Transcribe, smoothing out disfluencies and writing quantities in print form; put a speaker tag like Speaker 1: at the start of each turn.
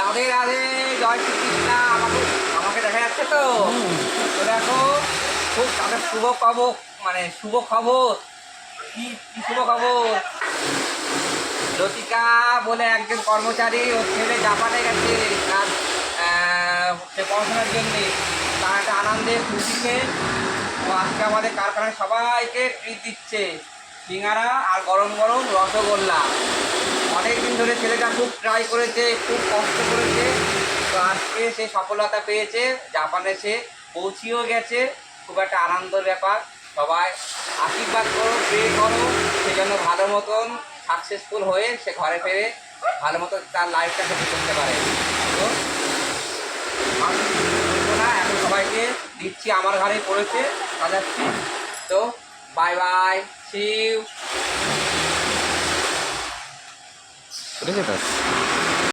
Speaker 1: রাধে রাধে, জয় শ্রীকৃষ্ণ। আমাকে দেখা যাচ্ছে তো? তো দেখো, খুব তাদের শুভ খবর, মানে শুভ খবর। কি কি শুভ খবর? লতিকা বলে একজন কর্মচারী, ওর ছেলে জাপানে গেছে তার সে পড়াশোনার জন্যে। তার একটা আনন্দের খুশিতে ও আজকে আমাদের কারখানায় সবাইকে ট্রিট দিচ্ছে, সিঙ্গারা আর গরম গরম রসগোল্লা। অনেক দিন ধরে ছেলেটা খুব ট্রাই করেছে, খুব কষ্ট করেছে, তো আজকে সে সফলতা পেয়েছে, জাপানে সে পৌঁছেও গেছে। খুব একটা আনন্দের ব্যাপার। সবাই আশীর্বাদ করো, প্রে করো, সেজন্য ভালো মতন সাকসেসফুল হয়ে সে ঘরে ফেরে ভালো মতো তার লাইফটা সেট করতে পারে। তো আর বলবো না, এখন সবাইকে দিচ্ছি, আমার ঘরেই পড়েছে, সাজাচ্ছি। তো বাই বাই, সি ইউ।
Speaker 2: ঠিক আছে।